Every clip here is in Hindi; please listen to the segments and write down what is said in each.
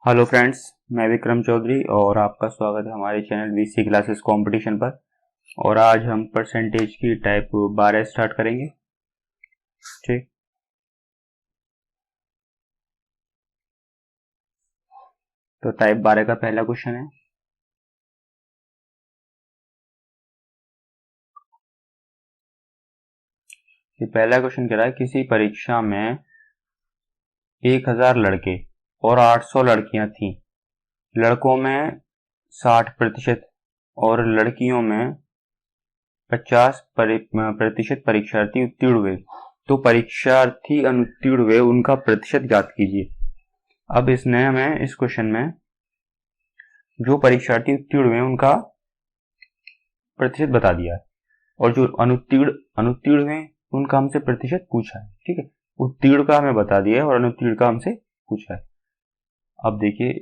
हेलो फ्रेंड्स, मैं विक्रम चौधरी और आपका स्वागत है हमारे चैनल वीसी क्लासेस कंपटीशन पर। और आज हम परसेंटेज की टाइप 12 स्टार्ट करेंगे। ठीक, तो टाइप 12 का पहला क्वेश्चन है। ये पहला क्वेश्चन कह रहा है किसी परीक्षा में 1000 लड़के और 800 लड़कियां थीं। लड़कों में 60% और लड़कियों में 50% परीक्षार्थी उत्तीर्ण हुए। तो परीक्षार्थी अनुत्तीर्ण हुए उनका प्रतिशत ज्ञात कीजिए। अब इसने हमें इस क्वेश्चन में जो परीक्षार्थी उत्तीर्ण हुए उनका प्रतिशत बता दिया है और जो अनुत्तीर्ण अनुत्तीर्ण हुए उनका हमसे प्रतिशत पूछा है। ठीक है, उत्तीर्ण का हमें बता दिया है और अनुत्तीर्ण का हमसे पूछा है। अब देखिए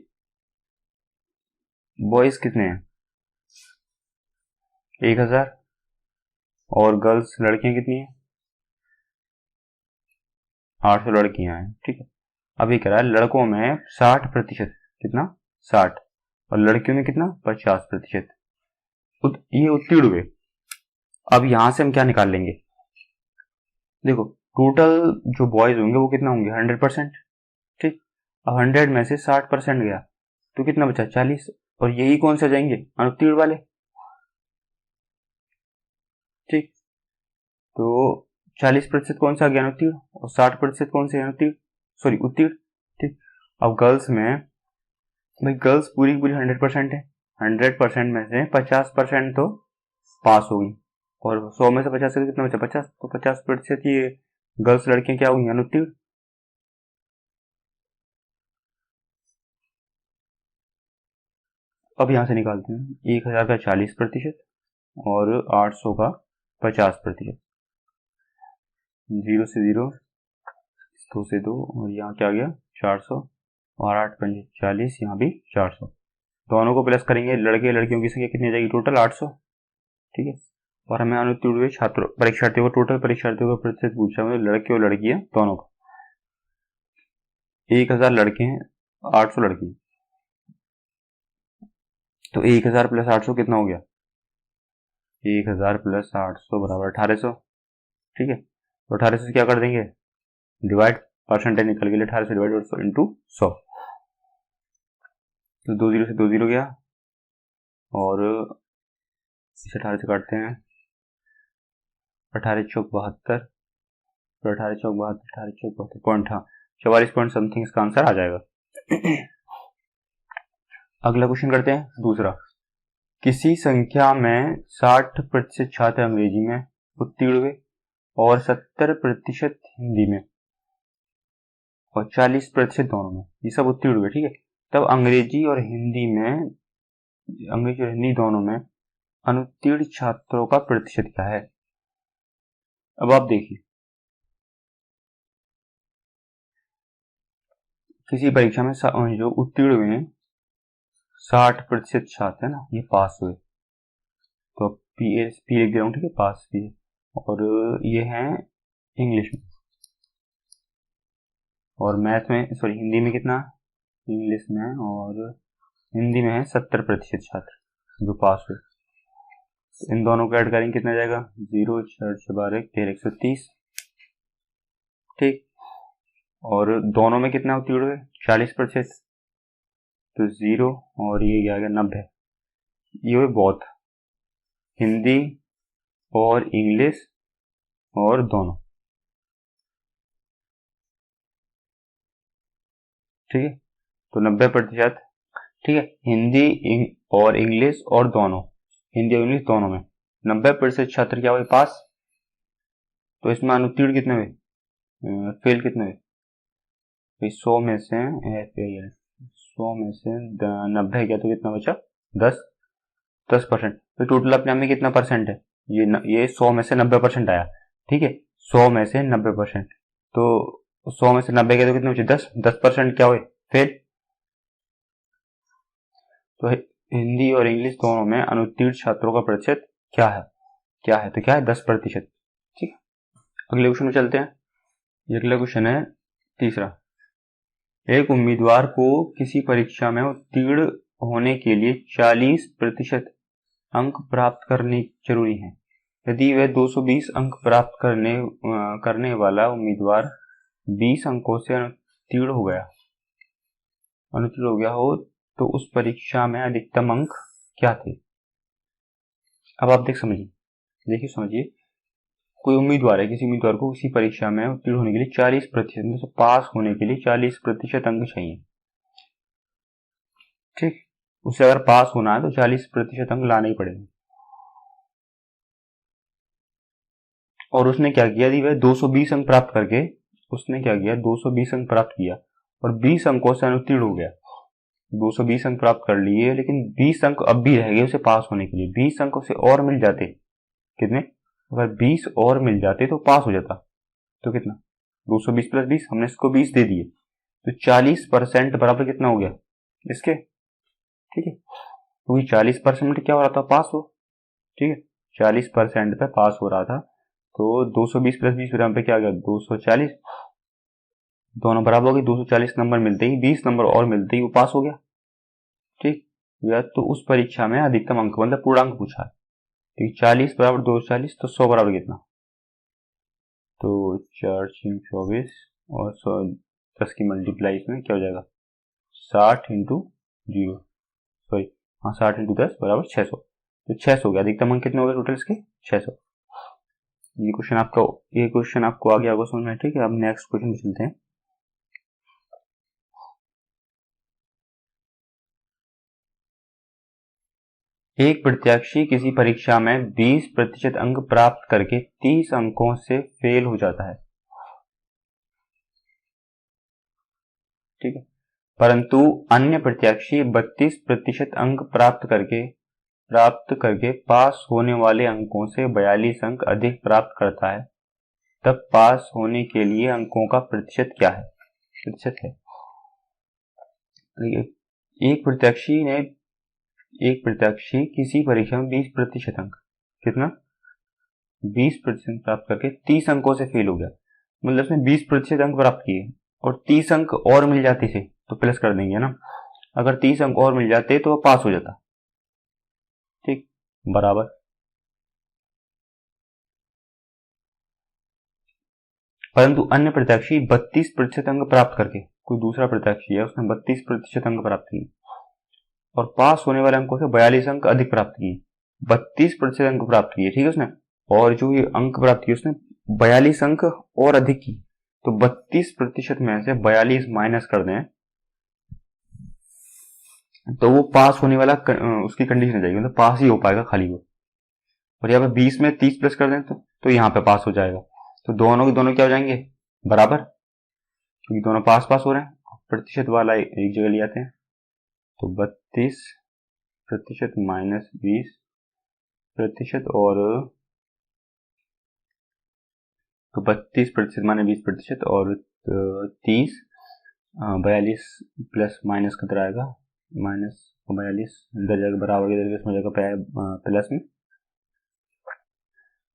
बॉयज कितने हैं, 1000, और गर्ल्स लड़कियां कितनी हैं, 800 लड़कियां हैं। ठीक है, अब ये कह रहा है लड़कों में 60%, कितना 60, और लड़कियों में कितना 50%। ये उत्तीर्ण हुए। अब यहां से हम क्या निकाल लेंगे, देखो टोटल जो बॉयज होंगे वो कितना होंगे 100%। ठीक, अब 100 में से 60% गया तो कितना बचा 40, और यही कौन से जाएंगे अनुत्तीर्ण वाले। ठीक, तो 40% कौन सा गया अनुत्तीर्ण और 60% कौन से अनुत्तीर्ण, सॉरी उत्तीर्ण। ठीक, अब गर्ल्स में, भाई गर्ल्स पूरी पूरी 100% है, 100% में से 50% तो पास होगी और 100 में से 50 से कितना बचा 50, तो 50% ये गर्ल्स लड़कियां क्या होंगी अनुत्तीर्ण। अब यहां से निकालते हैं 1000 का 40% और 800 का 50%। 0 से 0, 2 से 2, और यहाँ क्या गया 400, और 8 पंजे 40, यहाँ भी 400। दोनों को प्लस करेंगे, लड़के लड़कियों की संख्या कितनी आ जाएगी टोटल 800। ठीक है, और हमें अनुत्तीर्ण हुए छात्रों परीक्षार्थियों को टोटल परीक्षार्थियों का प्रतिशत पूछा है, लड़के और लड़कियां दोनों का। 1000 लड़के हैं, 800 लड़की, तो 1000 प्लस 800 कितना हो गया, 1000 प्लस 800 बराबर 1800। ठीक है, तो 1800 से क्या कर देंगे डिवाइड, परसेंटेज निकल गया 1800 डिवाइड इंटू 100, तो 2 0 से 2 0 गया, और इसे 18 से काटते हैं, 18 चौक 72, तो 18 चौक 72, 18 चौक 72 पॉइंट, हाँ 44 पॉइंट समथिंग इसका आंसर आ जाएगा। अगला क्वेश्चन करते हैं दूसरा। किसी संख्या में 60% छात्र अंग्रेजी में उत्तीर्ण हुए और 70% हिंदी में और 40% दोनों में, ये सब उत्तीर्ण हुए। ठीक है, तब अंग्रेजी और हिंदी दोनों में अनुत्तीर्ण छात्रों का प्रतिशत क्या है। अब आप देखिए, किसी परीक्षा में जो उत्तीर्ण हुए हैं 60% छात्र है ना, ये पास हुए, तो पी लिख दे रहा हूँ। ठीक है, पास भी है, और ये है इंग्लिश में, और मैथ में, सॉरी हिंदी में कितना, इंग्लिश में और हिंदी में है 70% छात्र जो पास हुए। तो इन दोनों को ऐड करेंगे कितना जाएगा, 0 4 6 12 13 130। ठीक, और दोनों में कितना उत्तीर्ण हुए 40%, तो 0, और ये क्या आ गया 90। ये हुए बहुत, हिंदी और इंग्लिश और दोनों। ठीक है, तो 90%। ठीक है, हिंदी और इंग्लिश और दोनों, हिंदी और इंग्लिश दोनों में 90% छात्र क्या हुए पास। तो इसमें अनुत्तीर्ण कितने हुए, फेल कितने हुए, 100 में से 100 में से 90 गया तो कितना बचा 10%। तो टोटल अपने में कितना परसेंट है, ये 100 में से 90% आया। ठीक है, 100 में से 90%, तो 100 में से 90 गया तो कितने बचे 10% क्या हुए फेल। तो हिंदी और इंग्लिश दोनों में अनुत्तीर्ण छात्रों का प्रतिशत क्या है, तो क्या है 10%। ठीक है, अगले क्वेश्चन में चलते हैं। ये अगला क्वेश्चन है तीसरा। एक उम्मीदवार को किसी परीक्षा में उत्तीर्ण होने के लिए 40% अंक प्राप्त करने जरूरी हैं। यदि वह 220 अंक प्राप्त करने वाला उम्मीदवार 20 अंकों से अनुत्तीर्ण हो गया हो तो उस परीक्षा में अधिकतम अंक क्या थे। अब आप समझिए कोई उम्मीदवार है, किसी उम्मीदवार को किसी परीक्षा में उत्तीर्ण होने के लिए 40% में से पास होने के लिए 40% अंक चाहिए। ठीक, उसे अगर पास होना है तो 40% अंक लाने ही पड़ेंगे। और उसने क्या किया, यदि वह 220 अंक प्राप्त करके 220 अंक प्राप्त किया और 20 अंकों से अनुत्तीर्ण हो गया। 220 अंक प्राप्त कर लिए लेकिन 20 अंक अब भी रह गए उसे पास होने के लिए। 20 अंक उसे और मिल जाते, कितने, अगर 20 और मिल जाते तो पास हो जाता। तो कितना, 220 प्लस 20, हमने इसको 20 दे दिए तो 40% बराबर कितना हो गया इसके। ठीक है, क्योंकि 40% क्या हो रहा था, पास हो। ठीक है, 40% पे पास हो रहा था तो 220 प्लस 20 पे क्या आ गया, 240। दोनों बराबर हो गए, 240 नंबर मिलते ही 20 नंबर और मिलते ही वो पास हो गया। ठीक, या तो उस परीक्षा में अधिकतम अंक मतलब पूर्णांक पूछा है। ठीक, 40 बराबर 240 तो 100 बराबर कितना, तो 4 6 24 और 100 10 की मल्टीप्लाई इसमें क्या हो जाएगा, 60 इंटू 0, सॉरी हाँ 60 इंटू 10 बराबर 600। तो 600 हो गया, अधिकतम अंक कितने हो गए टोटल इसके, 600। ये क्वेश्चन आपको आ गया होगा समझ में। ठीक है, अब नेक्स्ट क्वेश्चन पे चलते हैं। एक प्रत्याशी किसी परीक्षा में 20% अंक प्राप्त करके 30 अंकों से फेल हो जाता है। ठीक है, परंतु अन्य प्रत्याशी 32% अंक प्राप्त करके पास होने वाले अंकों से 42 अंक अधिक प्राप्त करता है, तब पास होने के लिए अंकों का प्रतिशत क्या है। एक प्रत्याशी किसी परीक्षा में 20% अंक, कितना, 20% प्राप्त करके 30 अंकों से फेल हो गया। मतलब उसने 20% अंक प्राप्त किए और 30 अंक और मिल जाते थे तो प्लस कर देंगे ना, अगर 30 अंक और मिल जाते तो पास हो जाता। ठीक, बराबर, परंतु अन्य प्रत्याशी 32% अंक प्राप्त करके, कोई दूसरा प्रत्याशी है उसने 32% अंक प्राप्त किए और पास होने वाले अंकों से 42 अंक अधिक प्राप्त किए। 32% अंक प्राप्त किए, ठीक है उसने, और जो ये अंक प्राप्त किए उसने 42 अंक और अधिक की, तो 32% में से 42 माइनस कर दें तो वो पास होने वाला उसकी कंडीशन हो जाएगी, मतलब पास ही हो पाएगा खाली वो। और यहाँ पे 20 में 30 प्लस कर दें तो यहाँ पे पास हो जाएगा। तो दोनों के दोनों क्या हो जाएंगे, बराबर, क्योंकि दोनों पास पास हो रहे हैं। प्रतिशत वाला एक जगह ले आते हैं तो 32% माइनस 20% और तो 32% माइनस 20% और 30, 42 प्लस माइनस कितना आएगा, माइनस 42 इधर जाएगा बराबर, इधर इसमें जाएगा प्लस में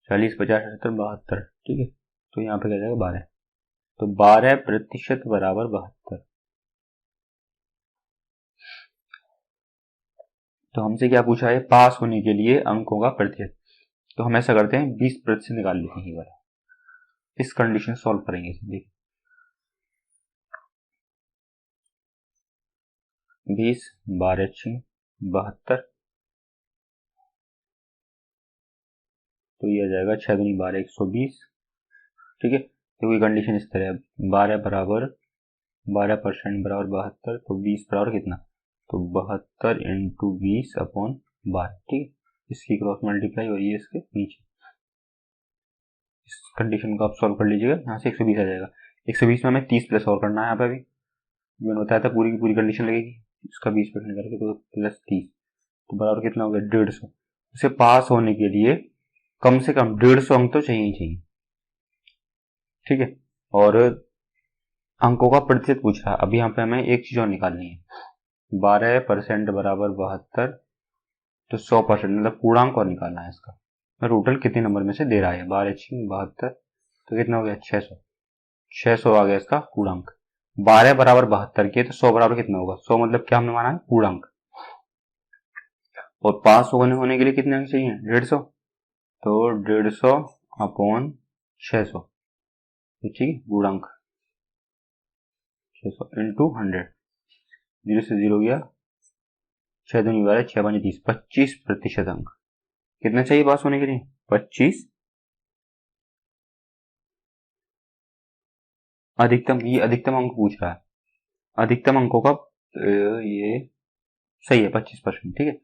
40 50 70 72। ठीक है, तो यहाँ पे क्या जाएगा 12, तो 12% बराबर 72। तो हमसे क्या पूछा है, पास होने के लिए अंकों का प्रतिशत। तो हम ऐसा करते हैं 20% निकाल लेते हैं, बार इस कंडीशन सॉल्व करेंगे। देखिए 20 12 6 72, तो ये आ जाएगा 6 दूनी 12 120। ठीक है, तो ये कंडीशन इस तरह है, 12 बराबर 12% बराबर 72, तो 20 बराबर कितना, तो 72 इंटू 20 अपॉन 12। ठीक है, इसकी क्रॉस मल्टीप्लाई और ये इसके नीचे, इस कंडीशन को आप सॉल्व कर लीजिएगा। यहाँ से 120 आ जाएगा। 120 में हमें 30 प्लस और करना है, यहाँ पे भी मैंने बताया था पूरी की पूरी कंडीशन लगेगी, इसका 20% करके तो प्लस 30, तो बराबर कितना हो गया 150। उसे पास होने के लिए कम से कम 150 अंक तो चाहिए ही चाहिए। ठीक है, और अंकों का प्रतिशत पूछ रहा है। अभी यहाँ पे हमें एक चीज और निकालनी है, 12% बराबर 72, तो 100% मतलब पूर्णांक और निकालना है इसका, टोटल कितने नंबर में से दे रहा है, 12 6 72, तो कितना हो गया 600 आ गया इसका पूर्णांक। 12 बराबर 72 के, तो 100 बराबर कितना होगा? 100 मतलब क्या हमने माना है? पूर्णांक। और पास होने के लिए कितने अंक चाहिए? 150। तो 150 अपॉन 600, ठीक है, पूर्णांक 600 इंटू 100। 0 से 0 गया, 6 दूनी 12, 6 5 30, 25% अंक। कितना चाहिए पास होने के लिए? 25। अधिकतम, ये अधिकतम अंक पूछ रहा है। अधिकतम अंकों का ये सही है 25%, ठीक है।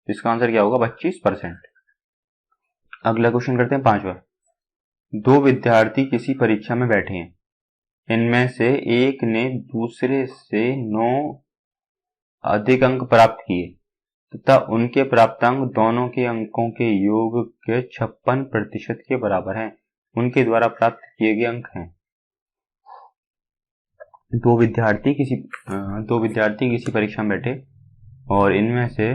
इसका आंसर क्या होगा? 25%। अगला क्वेश्चन करते हैं 5वां। दो विद्यार्थी किसी परीक्षा में बैठे हैं, इनमें से एक ने दूसरे से 9 अधिक अंक प्राप्त किए तथा उनके प्राप्तांक दोनों के अंकों के योग के 56% के बराबर हैं। उनके द्वारा प्राप्त किए गए अंक हैं। दो विद्यार्थी किसी परीक्षा में बैठे और इनमें से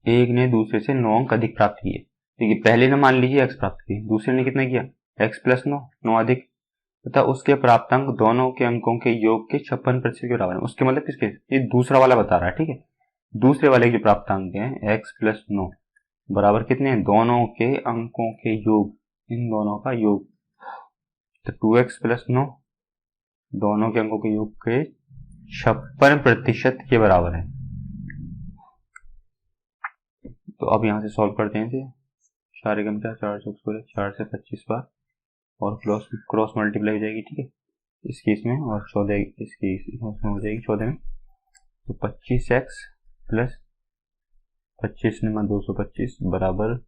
एक ने दूसरे से 9 अंक अधिक प्राप्त किए। देखिए, पहले ने मान लीजिए x प्राप्त किए, दूसरे ने कितना किया? x प्लस 9 अधिक, तथा उसके प्राप्तांक दोनों के अंकों के योग के 56% के बराबर है। उसके मतलब किसके? ये दूसरा वाला बता रहा है, ठीक है। दूसरे वाले के जो प्राप्तांक हैं x प्लस 9 बराबर कितने हैं? दोनों के अंकों के योग, इन दोनों का योग। तो 2x प्लस 9 दोनों के अंकों के योग के 56% के बराबर है। तो अब यहां से सॉल्व करते हैं इसे। सारे कम क्या? 4 से 25 बार और क्रॉस मल्टीप्लाई हो जाएगी, ठीक है, इस केस में, और 14 इसकी इसमें हो जाएगी 14 में। तो 25x प्लस 25 में 225 बराबर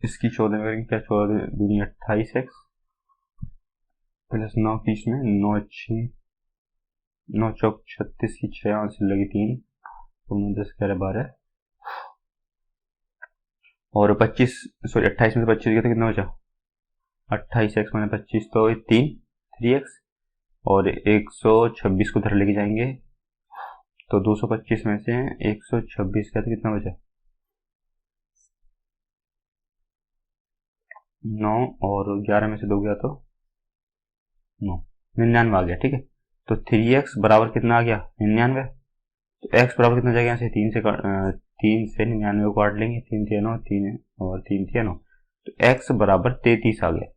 इसकी 14 में क्या? 14 दूनी 28x प्लस 9 की इसमें 9 चौक 36 की 6 और से लगी 3, तो 10 11 12 और 28 में से 25 गया तो कितना बचा? 28x मैंने 25 तो 3x और 126 को उधर लेके जाएंगे, तो 225 में से 126 का तो कितना बचा? 9 और 11 में से 2 गया तो 9, 99 आ गया, ठीक है। तो 3x बराबर कितना आ गया? 99। तो x बराबर कितना जाएगा? यहाँ से 3 से 99 को काट लेंगे, 3 3 9 3 और 3 3 9, तो x बराबर 33 आ गया।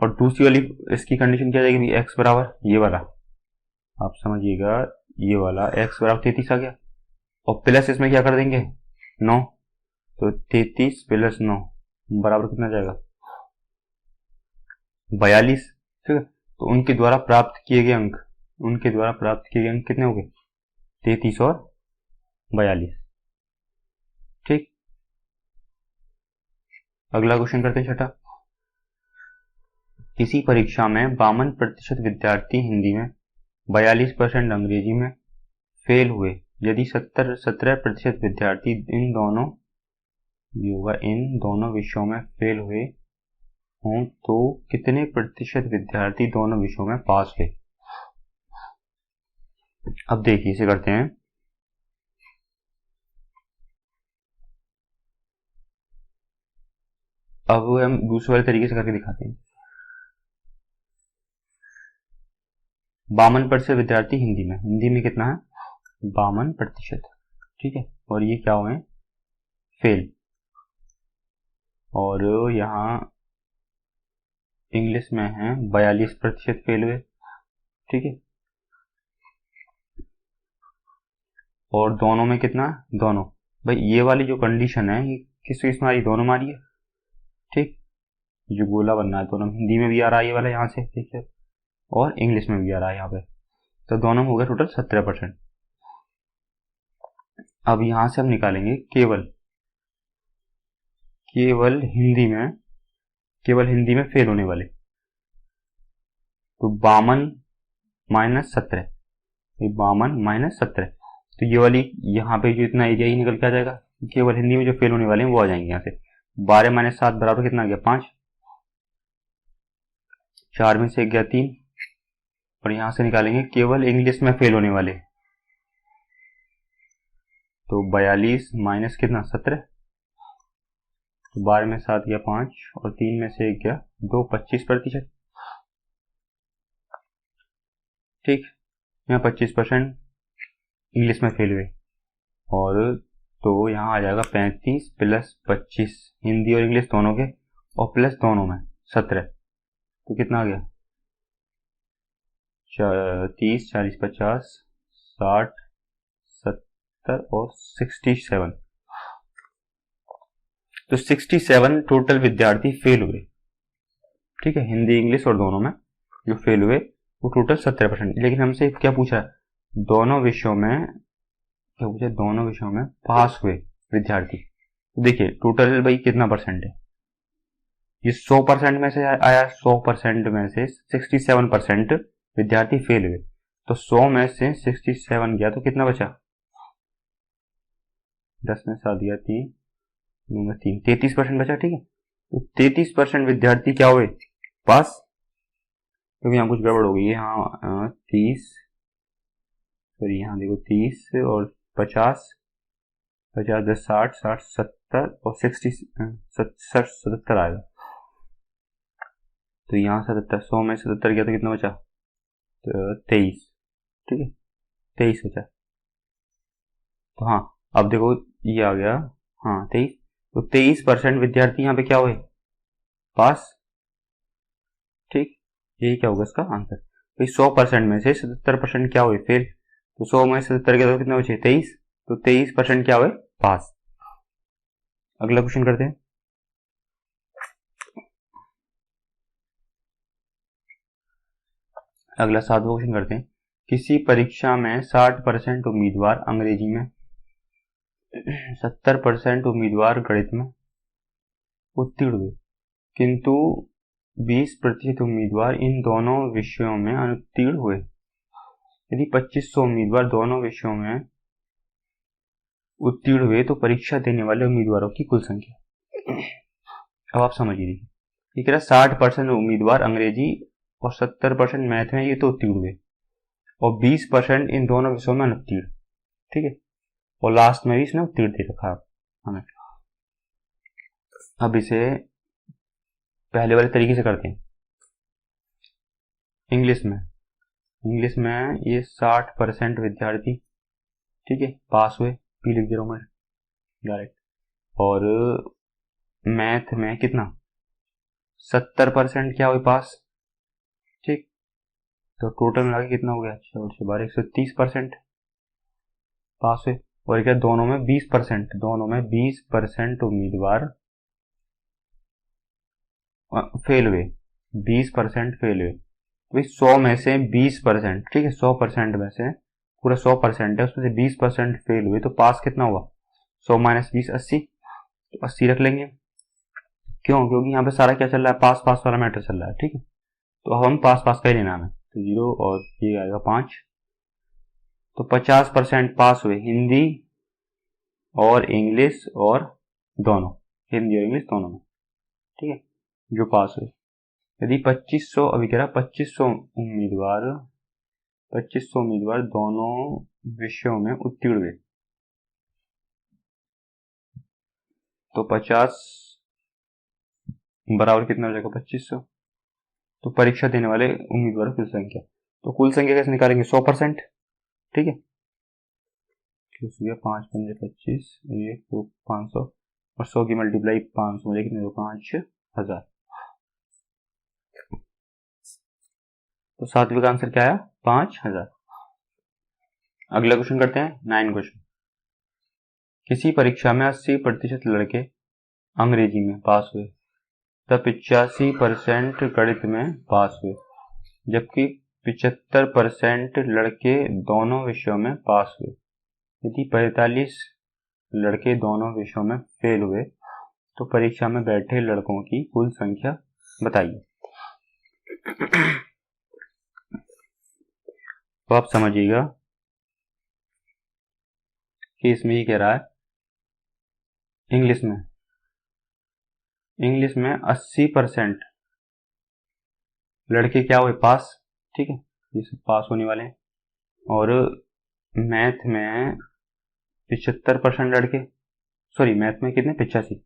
और दूसरी वाली इसकी कंडीशन क्या जाएगी? x बराबर ये वाला, आप समझिएगा, ये वाला x बराबर 33 आ गया, और प्लस इसमें क्या कर देंगे? 9, तो 33 प्लस 9 बराबर कितना जाएगा? 42, ठीक है। तो उनके द्वारा प्राप्त किए गए अंक कितने हो गए? 33 और 42, ठीक। अगला क्वेश्चन करते हैं 6ठा। किसी परीक्षा में 52% विद्यार्थी हिंदी में, 42% अंग्रेजी में फेल हुए। यदि 17% विद्यार्थी इन दोनों विषयों में फेल हुए हों तो कितने प्रतिशत विद्यार्थी दोनों विषयों में पास हुए? अब देखिए, इसे करते हैं। अब हम दूसरे वाले तरीके से करके दिखाते हैं। 52% विद्यार्थी हिंदी में कितना है? 52%, ठीक है। और ये क्या हुए? फेल। और यहाँ इंग्लिश में है 42% फेल हुए, ठीक है। और दोनों में कितना? दोनों। भाई ये वाली जो कंडीशन है ये किस में आ रही? दोनों में आ रही है, ठीक। जो गोला बनना है दोनों हिंदी में भी आ रहा है, ये वाला यहाँ से, ठीक है, और इंग्लिश में भी आ रहा है यहाँ पे। तो दोनों में हो गया टोटल 17%। अब यहां से हम निकालेंगे केवल हिंदी में फेल होने वाले। तो 52 माइनस 17, 52 माइनस 17, तो ये वाली यहाँ पे जो इतना एरिया ही निकल के आ जाएगा। केवल हिंदी में जो फेल होने वाले हैं वो आ जाएंगे यहाँ से। 12 माइनस 7 बराबर कितना आ गया? 5, 4 में से 1 गया 3, और यहां से निकालेंगे केवल इंग्लिश में फेल होने वाले। तो 42 माइनस कितना? 17, तो 12 में 7 गया 5 और 3 में से 1 गया 2, 25%। ठीक, यहाँ 25% इंग्लिश में फेल हुए, और तो यहाँ आ जाएगा 35 प्लस 25 हिंदी और इंग्लिश दोनों के, और प्लस दोनों में 17, तो कितना आ गया 30 40 50 60 70 और 67। तो 67 टोटल विद्यार्थी फेल हुए, ठीक है, हिंदी इंग्लिश और दोनों में जो फेल हुए वो टोटल 17%। लेकिन हमसे क्या पूछा, दोनों विषयों में क्या पूछा, दोनों विषयों में पास हुए विद्यार्थी। तो देखिए टोटल भाई कितना परसेंट है, ये 100% में से आया, 100% में से 67% विद्यार्थी फेल हुए, तो 100 में से 67 गया तो कितना बचा, 10 में 7 गया 3 9 में 3, 33% बचा, ठीक है। तो 33% विद्यार्थी क्या हुए, पास, क्योंकि यहाँ कुछ गड़बड़ हो गई है, यहाँ 30 सॉरी यहाँ देखो 30 और 50 50 10 60 60 70 और 70 आएगा, तो यहाँ 77, 100 में 77 गया तो कितना बचा, तो 23, ठीक है 23 बचा। तो हाँ अब देखो ये आ गया, हाँ 23, तो 23% विद्यार्थी यहाँ पे क्या हुए, पास, ठीक, यही क्या होगा इसका आंसर। तो 100% में से 77% क्या हुए, फेल, तो 100 में 77 गया तो कितना बचे 23, तो 23% क्या हुए, पास। अगला क्वेश्चन करते हैं, अगला 7वां क्वेश्चन करते हैं। किसी परीक्षा में 60% उम्मीदवार अंग्रेजी में, 70% उम्मीदवार गणित में उत्तीर्ण हुए, किंतु 20% उम्मीदवार इन दोनों विषयों में अनुत्तीर्ण हुए। यदि 2500 उम्मीदवार दोनों विषयों में उत्तीर्ण हुए तो परीक्षा देने वाले उम्मीदवारों की कुल संख्या। अब आप समझिए, ये कह रहा 60% उम्मीदवार अंग्रेजी और 70% मैथ में ये तो उत्तीर्ण हुए, और 20% इन दोनों विषयों में अनुत्तीर्ण, ठीक है, और लास्ट में भी इसने उत्तीर्ण दे रखा हमें। अब इसे पहले वाले तरीके से करते हैं। इंग्लिश में ये 60% विद्यार्थी, ठीक है, पास हुए, पी लिख दे रहा हूं मैं डायरेक्ट, और मैथ में कितना 70% क्या हुए, पास, ठीक, तो टोटल मिला के कितना हो गया, 130% पास हुए, और क्या दोनों में 20% उम्मीदवार फेल हुए, 20% फेल हुए। तो 100 में से 20%, ठीक है, 100% में से पूरा 100% है, उसमें से 20% फेल हुए, तो पास कितना हुआ, 100 माइनस 20 80, तो 80 रख लेंगे। क्यों, क्योंकि यहाँ पे सारा क्या चल रहा है, पास पास वाला मैटर चल रहा है, ठीक है, तो अब हम पास पास का ही लेना है, तो 0 और ये आएगा 5, तो 50% पास हुए हिंदी और इंग्लिश और दोनों, हिंदी और इंग्लिश दोनों में, ठीक है, जो पास हुए। यदि 2500, अभी कह रहा 2500 उम्मीदवार दोनों विषयों में उत्तीर्ण हुए, तो 50 बराबर कितना हो जाएगा 2500, तो परीक्षा देने वाले उम्मीदवारों की संख्या, तो कुल संख्या कैसे निकालेंगे, 100%, ठीक है, 5 पंजे 25, 1 2 500, और 100 की मल्टीप्लाई 500 लेकिन 5000, तो सातवें का आंसर क्या आया, 5000। अगला क्वेश्चन करते हैं, 9 क्वेश्चन। किसी परीक्षा में 80% लड़के अंग्रेजी में पास हुए तब 85% गणित में पास हुए, जबकि 75% लड़के दोनों विषयों में पास हुए। यदि 45 लड़के दोनों विषयों में फेल हुए तो परीक्षा में बैठे लड़कों की कुल संख्या बताइए। तो आप समझिएगा कि इसमें ही कह रहा है, इंग्लिश में 80% लड़के क्या हुए, पास, ठीक है, ये सब पास होने वाले हैं, और मैथ में 75% लड़के, सॉरी मैथ में कितने 85,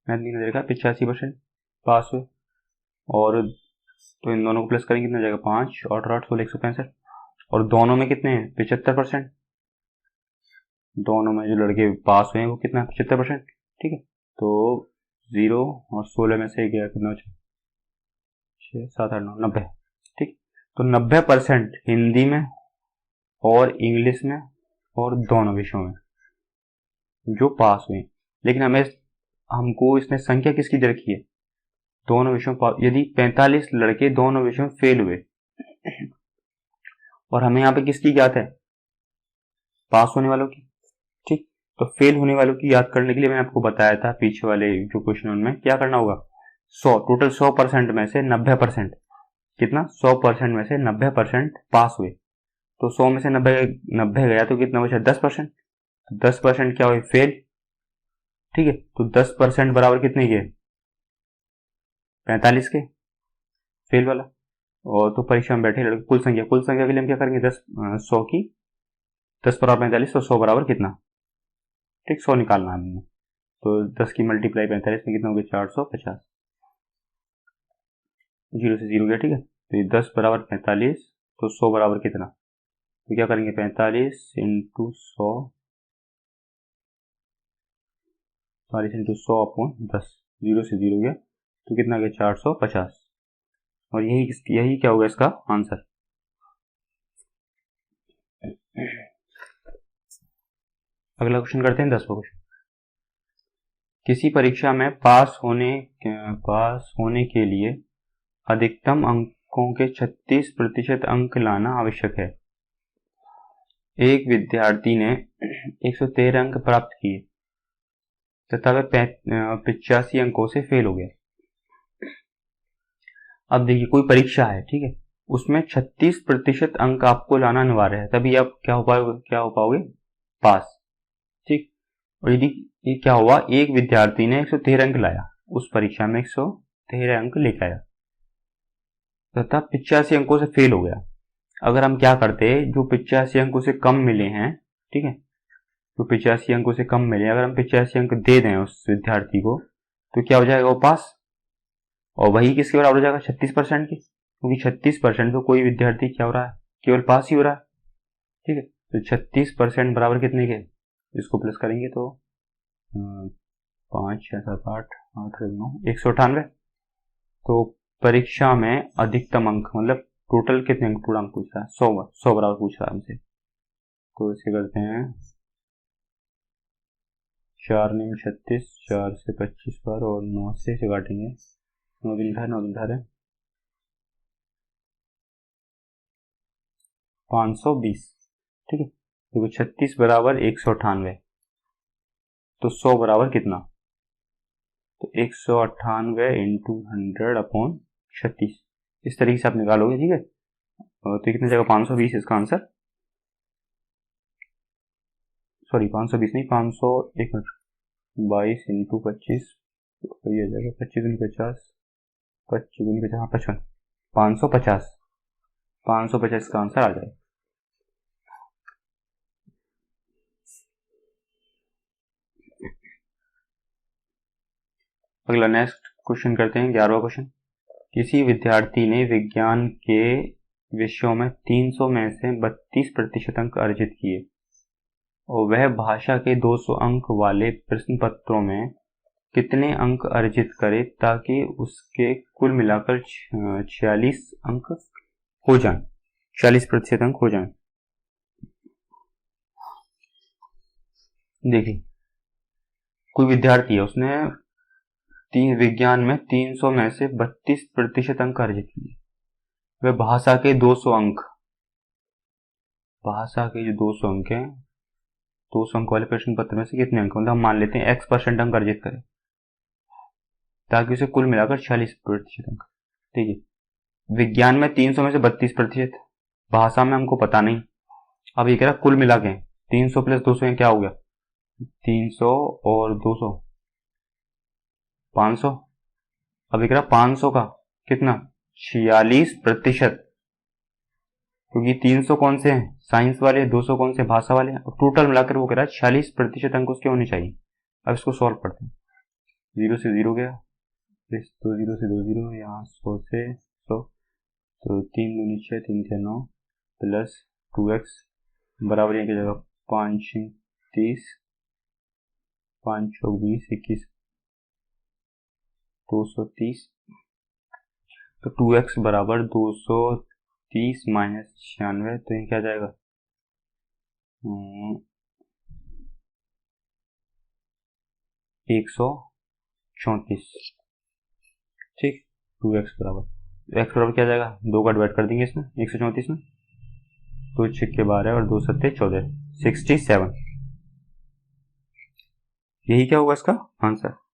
मैथ नहीं देखा, 85% पास हुए, और तो इन दोनों को प्लस करेंगे कितना जाएगा, 5 और 8 16 165, और दोनों में कितने हैं 75%। दोनों में जो लड़के पास हुए हैं वो कितना 75%। ठीक है, तो 0 और 16 में से गया कितना बचा 6 7 8 9 90। ठीक, तो 90% हिंदी में और इंग्लिश में और दोनों विषयों में जो पास हुए। लेकिन हमको इसने संख्या किसकी दे रखी है, दोनों विषयों पास। यदि 45 लड़के दोनों विषयों में फेल हुए और हमें यहाँ पे किसकी ज्ञात है, पास होने वालों की। ठीक, तो फेल होने वालों की याद करने के लिए मैंने आपको बताया था पीछे वाले जो क्वेश्चन में क्या करना होगा, 100 टोटल 100% में से 90%, कितना 100% में से 90% पास हुए। तो 100 में से 90 गया तो कितना बचा 10%। तो 10% क्या हुए फेल। ठीक है, तो 10% बराबर कितने के 45 के फेल वाला। और तो परीक्षा में बैठे लड़के कुल संख्या के लिए हम क्या करेंगे 100 की 10 बराबर 45 तो 100 बराबर कितना, ठीक 100 निकालना है हमने। तो 10 की मल्टीप्लाई 45 में कितना हो गया 450, 0 से 0 गया। ठीक है, तो ये 10 बराबर 45 तो 100 बराबर कितना, तो क्या करेंगे 45 इंटू 100, 40 इंटू 100 अपॉन 10, 0 से 0 गया तो कितना गया 450। और यही क्या होगा इसका आंसर। अगला क्वेश्चन करते हैं 10वां क्वेश्चन। किसी परीक्षा में पास होने के लिए अधिकतम अंकों के 36% अंक लाना आवश्यक है। एक विद्यार्थी ने 113 अंक प्राप्त किए तथा वह 85 अंकों से फेल हो गया। अब देखिए कोई परीक्षा है, ठीक है, उसमें 36% अंक आपको लाना अनिवार्य है, तभी आप क्या हो पाओगे पास। ठीक, और यदि ये क्या हुआ, एक विद्यार्थी ने 113 अंक लाया, उस परीक्षा में 113 अंक लेकर आया तथा 85 अंकों से फेल हो गया। अगर हम क्या करते, जो 85 अंकों से कम मिले हैं, ठीक है, जो 85 अंकों से कम मिले, अगर हम 85 अंक दे दें उस विद्यार्थी को तो क्या हो जाएगा वो पास। और वही किसके बराबर हो जाएगा 36% की, क्योंकि 36% तो कोई विद्यार्थी क्या हो रहा है केवल पास ही हो रहा है। ठीक है, तो 36% बराबर कितने के, इसको प्लस करेंगे तो 5 6 7 8 8 9 198। तो परीक्षा में अधिकतम अंक मतलब टोटल कितने अंक, पूरा अंक पूछ रहा है 100 बराबर पूछ रहा है हमसे। तो इसे करते हैं 4 9 36, 4 से 25 पर और 9 से इसे काटेंगे, 9 दिन था 520। ठीक है, देखो 36 बराबर 198, तो 100 बराबर कितना, तो 198 इंटू 100 अपॉन 36, इस तरीके से आप निकालोगे। ठीक है, तो कितनी जगह 520 इसका आंसर, सॉरी 520 नहीं 500, एक मिनट 22 इंटू 25 ये हो जाएगा 25 दूनी 50, 25 दूनी 50, हाँ 55, 550, 550 का आंसर आ जाएगा। अगला नेक्स्ट क्वेश्चन करते हैं 11वां क्वेश्चन। किसी विद्यार्थी ने विज्ञान के विषयों में 300 में से 32% अंक अर्जित किए और वह भाषा के 200 अंक वाले प्रश्न पत्रों में कितने अंक अर्जित करे ताकि उसके कुल मिलाकर 46 अंक हो जाएं, 40% अंक हो जाएं। देखिए कोई विद्यार्थी है, उसने विज्ञान में 300 में से 32% अंक अर्जित किए, वह भाषा के 200 अंक, भाषा के जो 200 अंक हैं 200 अंक वाले प्रश्न पत्र में से कितने अंक, मतलब हम मान लेते हैं x% अंक अर्जित करें ताकि उसे कुल मिलाकर 46% अंक। ठीक है, विज्ञान में 300 में से 32%, भाषा में हमको पता नहीं। अब ये कह रहा कुल मिला के 300 प्लस 200 क्या हो गया 300 और 200 500। अब ये कह रहा 500 का कितना 46%, क्योंकि 300 कौन से हैं साइंस वाले, 200 कौन से भाषा वाले हैं, टोटल मिलाकर वो कह रहा है 46% अंक उसके होने चाहिए। अब इसको सॉल्व करते हैं, 0 से 0 गया, 0 से 2 0, यहाँ 100 से 100, तो 3 दूनी 6 3 6 9 प्लस 2x बराबर यहाँ की जगह 5 30 5 चौक 20 21 230। तो 2x बराबर 230 माइनस 96, तो ये क्या जाएगा 134। ठीक, 2x बराबर x बराबर क्या जाएगा, 2 का डिवाइड कर देंगे इसमें 134 में, 2 6 12 और 2 7 14 67। यही क्या होगा इसका आंसर।